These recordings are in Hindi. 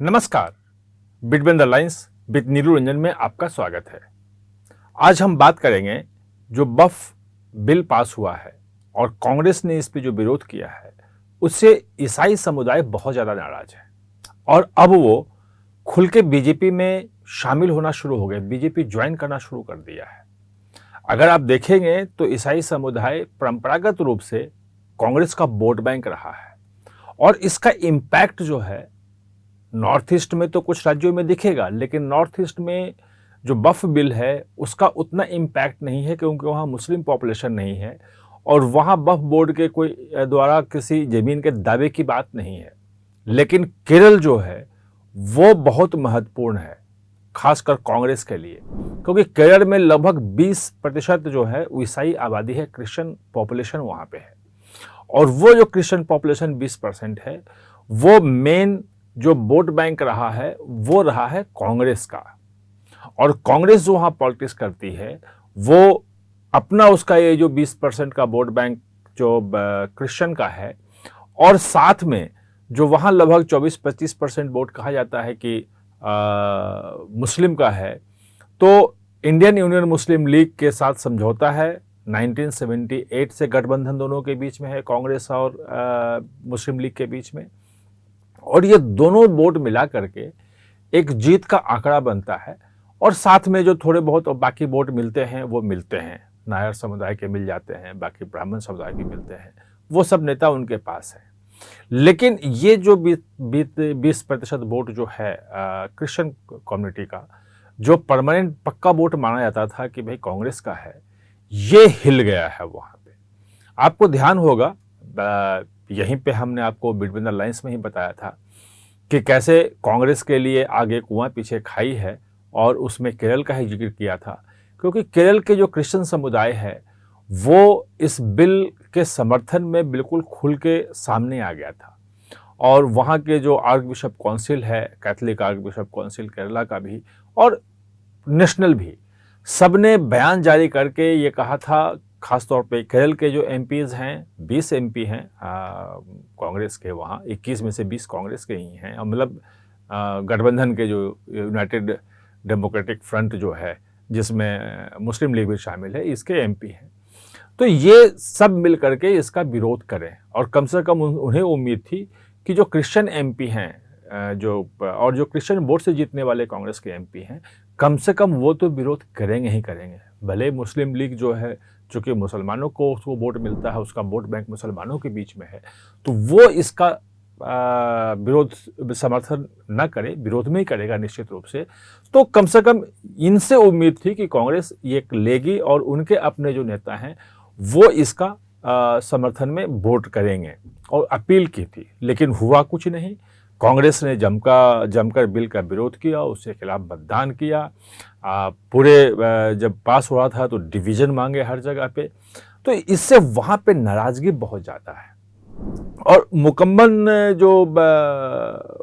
नमस्कार। बिटवीन द लाइंस विद नीलू रंजन में आपका स्वागत है। आज हम बात करेंगे जो बफ बिल पास हुआ है और कांग्रेस ने इस पे जो विरोध किया है उससे ईसाई समुदाय बहुत ज़्यादा नाराज है और अब वो खुल के बीजेपी में शामिल होना शुरू हो गए, बीजेपी ज्वाइन करना शुरू कर दिया है। अगर आप देखेंगे तो ईसाई समुदाय परंपरागत रूप से कांग्रेस का वोट बैंक रहा है और इसका इम्पैक्ट जो है नॉर्थ ईस्ट में तो कुछ राज्यों में दिखेगा, लेकिन नॉर्थ ईस्ट में जो बफ बिल है उसका उतना इम्पैक्ट नहीं है क्योंकि वहाँ मुस्लिम पॉपुलेशन नहीं है और वहाँ बफ बोर्ड के कोई द्वारा किसी ज़मीन के दावे की बात नहीं है। लेकिन केरल जो है वो बहुत महत्वपूर्ण है, खासकर कांग्रेस के लिए, क्योंकि केरल में लगभग 20% जो है ईसाई आबादी है, क्रिश्चियन पॉपुलेशन वहाँ पे है और वो जो क्रिश्चियन पॉपुलेशन 20% है वो मेन जो वोट बैंक रहा है वो रहा है कांग्रेस का। और कांग्रेस जो वहाँ पॉलिटिक्स करती है वो अपना उसका ये जो 20% का वोट बैंक जो क्रिश्चियन का है और साथ में जो वहाँ लगभग 24-25% वोट कहा जाता है कि मुस्लिम का है, तो इंडियन यूनियन मुस्लिम लीग के साथ समझौता है 1978 से, गठबंधन दोनों के बीच में है, कांग्रेस और मुस्लिम लीग के बीच में, और ये दोनों वोट मिला करके एक जीत का आंकड़ा बनता है। और साथ में जो थोड़े बहुत बाकी वोट मिलते हैं वो मिलते हैं, नायर समुदाय के मिल जाते हैं, बाकी ब्राह्मण समुदाय के मिलते हैं, वो सब नेता उनके पास है। लेकिन ये जो 20% वोट जो है क्रिश्चियन कम्युनिटी का, जो परमानेंट पक्का वोट माना जाता था कि भाई कांग्रेस का है, ये हिल गया है वहाँ पे। आपको ध्यान होगा यहीं पे हमने आपको बिटवीन द लाइंस में ही बताया था कि कैसे कांग्रेस के लिए आगे कुआं पीछे खाई है और उसमें केरल का ही जिक्र किया था, क्योंकि केरल के जो क्रिश्चियन समुदाय है वो इस बिल के समर्थन में बिल्कुल खुल के सामने आ गया था। और वहाँ के जो आर्क बिशप काउंसिल है, Catholic arc bishop council Kerala का भी और नेशनल भी, सब ने बयान जारी करके ये कहा था, खासतौर पे केरल के जो एमपीज़ हैं, 20 एमपी हैं कांग्रेस के, वहाँ 21 में से 20 कांग्रेस के ही हैं, मतलब गठबंधन के जो यूनाइटेड डेमोक्रेटिक फ्रंट जो है जिसमें मुस्लिम लीग भी शामिल है, इसके एमपी हैं। तो ये सब मिल करके इसका विरोध करें और कम से कम उन्हें उम्मीद थी कि जो क्रिश्चियन एमपी हैं और जो क्रिश्चियन वोट से जीतने वाले कांग्रेस के एमपी हैं, कम से कम वो तो विरोध करेंगे ही करेंगे। भले मुस्लिम लीग जो है, चूँकि मुसलमानों को उसको वोट मिलता है, उसका वोट बैंक मुसलमानों के बीच में है, तो वो इसका विरोध समर्थन न करे, विरोध में ही करेगा निश्चित रूप से। तो कम से कम इनसे उम्मीद थी कि कांग्रेस ये लेगी और उनके अपने जो नेता हैं वो इसका समर्थन में वोट करेंगे और अपील की थी। लेकिन हुआ कुछ नहीं। कांग्रेस ने जमकर बिल का विरोध किया, उसके खिलाफ मतदान किया। पूरे जब पास हुआ था तो डिवीज़न मांगे हर जगह पे, तो इससे वहाँ पे नाराज़गी बहुत ज़्यादा है। और मुकम्मल जो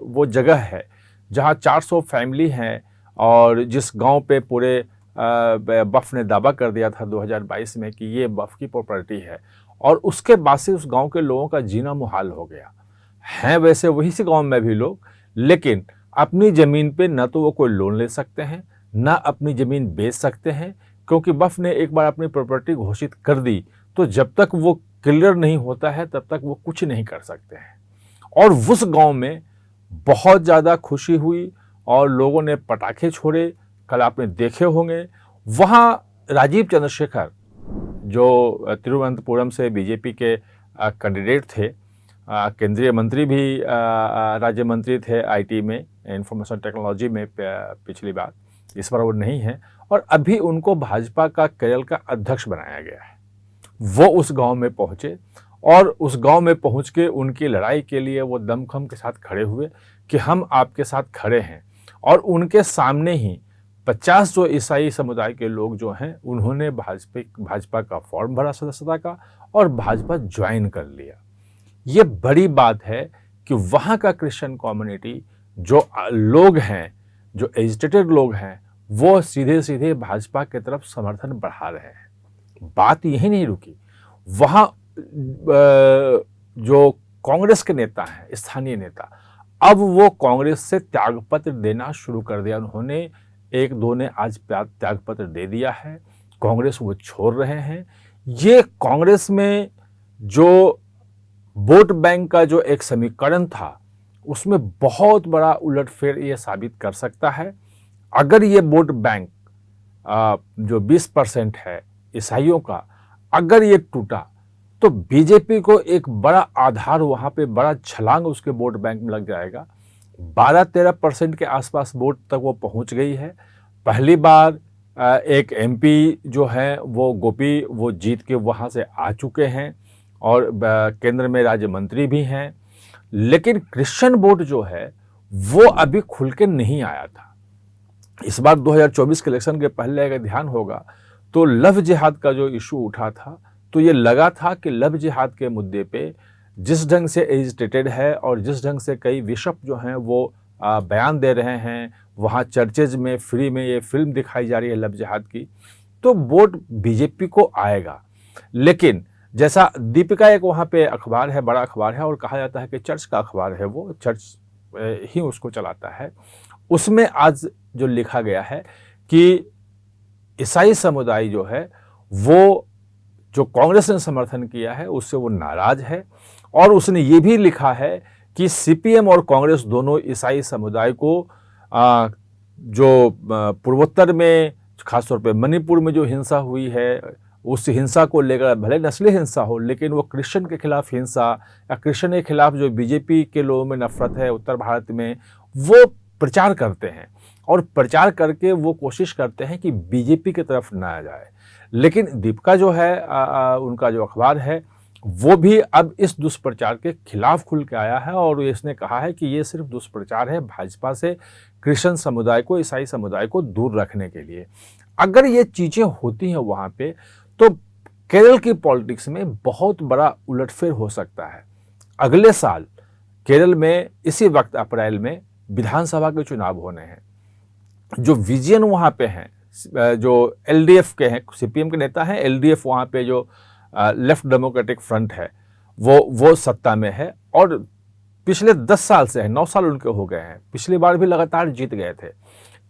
वो जगह है जहाँ 400 फैमिली हैं और जिस गांव पे पूरे बफ ने दावा कर दिया था 2022 में कि ये बफ की प्रॉपर्टी है, और उसके बाद से उस गांव के लोगों का जीना मुहाल हो गया है। वैसे वही से गांव में भी लोग, लेकिन अपनी ज़मीन पे न तो वो कोई लोन ले सकते हैं, ना अपनी ज़मीन बेच सकते हैं, क्योंकि बफ ने एक बार अपनी प्रॉपर्टी घोषित कर दी तो जब तक वो क्लियर नहीं होता है तब तक वो कुछ नहीं कर सकते हैं। और उस गांव में बहुत ज़्यादा खुशी हुई और लोगों ने पटाखे छोड़े। कल आपने देखे होंगे वहाँ राजीव चंद्रशेखर जो तिरुवनंतपुरम से बीजेपी के कैंडिडेट थे, केंद्रीय मंत्री भी राज्य मंत्री थे आईटी में, इंफॉर्मेशन टेक्नोलॉजी में पिछली बार, इस बार वो नहीं है, और अभी उनको भाजपा का केरल का अध्यक्ष बनाया गया है। वो उस गांव में पहुंचे और उस गांव में पहुंच के उनकी लड़ाई के लिए वो दमखम के साथ खड़े हुए कि हम आपके साथ खड़े हैं। और उनके सामने ही 50 जो ईसाई समुदाय के लोग जो हैं उन्होंने भाजपा का फॉर्म भरा सदस्यता का और भाजपा ज्वाइन कर लिया। ये बड़ी बात है कि वहाँ का क्रिश्चियन कम्युनिटी जो लोग हैं, जो एजिटेटेड लोग हैं, वो सीधे सीधे भाजपा की तरफ समर्थन बढ़ा रहे हैं। बात यही नहीं रुकी, वहाँ जो कांग्रेस के नेता हैं, स्थानीय नेता, अब वो कांग्रेस से त्यागपत्र देना शुरू कर दिया उन्होंने। एक दो ने आज त्यागपत्र दे दिया है, कांग्रेस वो छोड़ रहे हैं। ये कांग्रेस में जो वोट बैंक का जो एक समीकरण था उसमें बहुत बड़ा उलटफेर ये साबित कर सकता है। अगर ये वोट बैंक जो 20% है ईसाइयों का, अगर ये टूटा तो बीजेपी को एक बड़ा आधार, वहां पे बड़ा छलांग उसके वोट बैंक में लग जाएगा। 12-13% के आसपास वोट तक वो पहुंच गई है। पहली बार एक एमपी जो है वो गोपी, वो जीत के वहां से आ चुके हैं और केंद्र में राज्य मंत्री भी हैं। लेकिन क्रिश्चियन वोट जो है वो अभी खुल के नहीं आया था। इस बार 2024 के इलेक्शन के पहले अगर ध्यान होगा तो लव जिहाद का जो इशू उठा था, तो ये लगा था कि लव जिहाद के मुद्दे पे जिस ढंग से एजिटेटेड है और जिस ढंग से कई बिशप जो हैं वो बयान दे रहे हैं, वहाँ चर्चेज में फ्री में ये फिल्म दिखाई जा रही है लव जिहाद की, तो वोट बीजेपी को आएगा। लेकिन जैसा दीपिका एक वहाँ पे अखबार है, बड़ा अखबार है और कहा जाता है कि चर्च का अखबार है, वो चर्च ही उसको चलाता है। उसमें आज जो लिखा गया है कि ईसाई समुदाय जो है वो जो कांग्रेस ने समर्थन किया है उससे वो नाराज है। और उसने ये भी लिखा है कि सीपीएम और कांग्रेस दोनों ईसाई समुदाय को जो पूर्वोत्तर में, खासतौर पे मणिपुर में जो हिंसा हुई है, उस हिंसा को लेकर, भले नस्ली हिंसा हो लेकिन वो क्रिश्चियन के खिलाफ हिंसा या क्रिश्चियन के खिलाफ जो बीजेपी के लोगों में नफरत है उत्तर भारत में, वो प्रचार करते हैं और प्रचार करके वो कोशिश करते हैं कि बीजेपी की तरफ ना आ जाए। लेकिन दीपिका जो है उनका जो अखबार है वो भी अब इस दुष्प्रचार के खिलाफ खुल के आया है और इसने कहा है कि ये सिर्फ दुष्प्रचार है भाजपा से क्रिश्चियन समुदाय को, ईसाई समुदाय को दूर रखने के लिए। अगर ये चीज़ें होती हैं वहाँ पे तो केरल की पॉलिटिक्स में बहुत बड़ा उलटफेर हो सकता है। अगले साल केरल में इसी वक्त अप्रैल में विधानसभा के चुनाव होने हैं। जो विजयन वहाँ पे हैं, जो एलडीएफ के हैं, सीपीएम के नेता हैं, एलडीएफ वहाँ पे जो लेफ्ट डेमोक्रेटिक फ्रंट है वो सत्ता में है और पिछले 10 साल से है, 9 साल उनके हो गए हैं। पिछली बार भी लगातार जीत गए थे।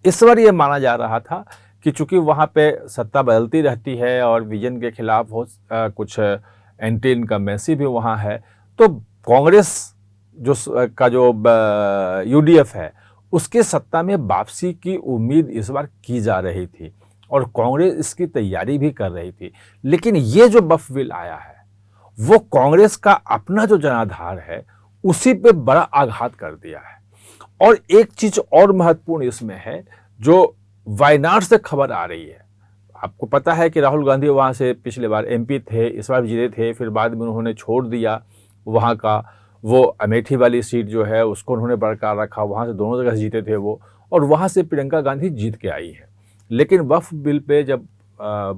इस बार ये माना जा रहा था कि चूंकि वहाँ पे सत्ता बदलती रहती है और विजन के खिलाफ कुछ एंटी इनकम्बेंसी भी वहाँ है, तो कांग्रेस जो यूडीएफ है उसके सत्ता में वापसी की उम्मीद इस बार की जा रही थी और कांग्रेस इसकी तैयारी भी कर रही थी। लेकिन ये जो बफ बिल आया है वो कांग्रेस का अपना जो जनाधार है उसी पे बड़ा आघात कर दिया है। और एक चीज और महत्वपूर्ण इसमें है, जो वायनाड से खबर आ रही है। आपको पता है कि राहुल गांधी वहाँ से पिछले बार एमपी थे, इस बार जीते थे, फिर बाद में उन्होंने छोड़ दिया वहाँ का, वो अमेठी वाली सीट जो है उसको उन्होंने बरकरार रखा, वहाँ से दोनों जगह जीते थे वो, और वहाँ से प्रियंका गांधी जीत के आई है। लेकिन वक्फ बिल पे जब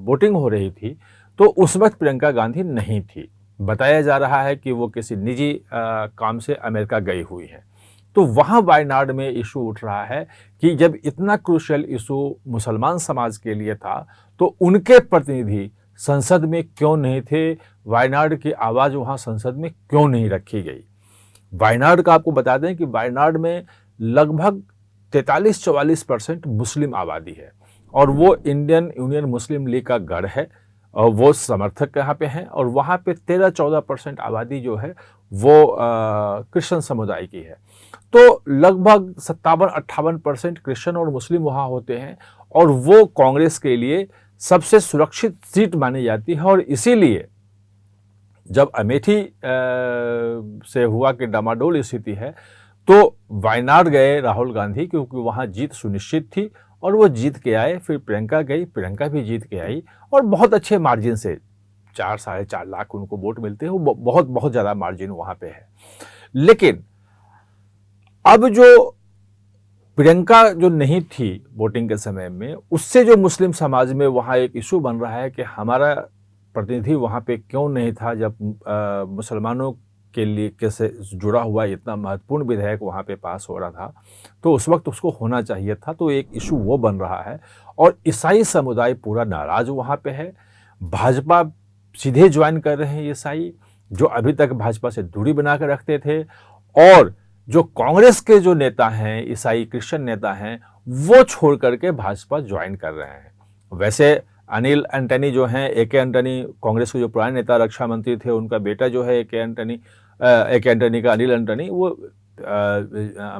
वोटिंग हो रही थी तो उस वक्त प्रियंका गांधी नहीं थी। बताया जा रहा है कि वो किसी निजी काम से अमेरिका गई हुई है। तो वहाँ वायनाड में इशू उठ रहा है कि जब इतना क्रूशियल इशू मुसलमान समाज के लिए था तो उनके प्रतिनिधि संसद में क्यों नहीं थे, वायनाड की आवाज़ वहाँ संसद में क्यों नहीं रखी गई। वायनाड का आपको बता दें कि वायनाड में लगभग 43-44% मुस्लिम आबादी है और वो इंडियन यूनियन मुस्लिम लीग का गढ़ है और वो समर्थक यहाँ पे हैं, और वहाँ पे 13-14% आबादी जो है वो क्रिश्चियन समुदाय की है। तो लगभग 57-58% क्रिश्चियन और मुस्लिम वहाँ होते हैं और वो कांग्रेस के लिए सबसे सुरक्षित सीट मानी जाती है। और इसीलिए जब अमेठी से हुआ कि डामाडोल स्थिति है तो वायनाड गए राहुल गांधी, क्योंकि वहाँ जीत सुनिश्चित थी और वो जीत के आए। फिर प्रियंका गई, प्रियंका भी जीत के आई और बहुत अच्छे मार्जिन से 4-4.5 लाख उनको वोट मिलते हैं। वो बहुत बहुत ज़्यादा मार्जिन वहाँ पे है। लेकिन अब जो प्रियंका जो नहीं थी वोटिंग के समय में, उससे जो मुस्लिम समाज में वहाँ एक इशू बन रहा है कि हमारा प्रतिनिधि वहाँ पे क्यों नहीं था जब मुसलमानों के लिए कैसे जुड़ा हुआ इतना महत्वपूर्ण विधेयक वहाँ पे पास हो रहा था, तो उस वक्त उसको होना चाहिए था। तो एक इशू वो बन रहा है और ईसाई समुदाय पूरा नाराज वहाँ पे है। भाजपा सीधे ज्वाइन कर रहे हैं ईसाई, जो अभी तक भाजपा से दूरी बना कर रखते थे, और जो कांग्रेस के जो नेता हैं, ईसाई क्रिश्चियन नेता हैं, वो छोड़ करके भाजपा ज्वाइन कर रहे हैं। वैसे अनिल एंटनी जो हैं, ए.के. एंटनी, कांग्रेस के जो पुराने नेता रक्षा मंत्री थे, उनका बेटा जो है ए.के. एंटनी का अनिल एंटनी, वो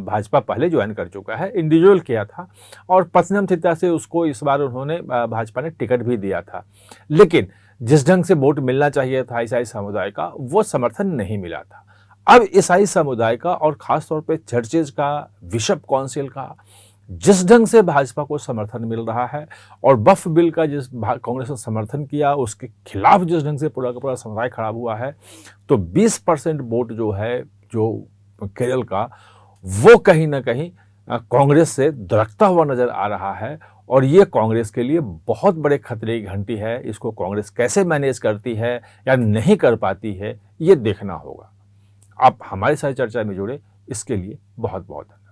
भाजपा पहले ज्वाइन कर चुका है, इंडिविजुअल किया था और पसनमथिता से उसको इस बार उन्होंने भाजपा ने टिकट भी दिया था। लेकिन जिस ढंग से वोट मिलना चाहिए था ईसाई समुदाय का, वो समर्थन नहीं मिला था। अब ईसाई समुदाय का और खासतौर पे चर्चेज का, बिशप काउंसिल का जिस ढंग से भाजपा को समर्थन मिल रहा है और वक्फ बिल का जिस कांग्रेस ने समर्थन किया उसके खिलाफ जिस ढंग से पूरा का पूरा समुदाय खड़ा हुआ है, तो 20% वोट जो है, जो केरल का, वो कहीं ना कहीं कांग्रेस से दरकता हुआ नजर आ रहा है और ये कांग्रेस के लिए बहुत बड़े खतरे की घंटी है। इसको कांग्रेस कैसे मैनेज करती है या नहीं कर पाती है, ये देखना होगा। आप हमारे साथ चर्चा में जुड़े, इसके लिए बहुत बहुत धन्यवाद।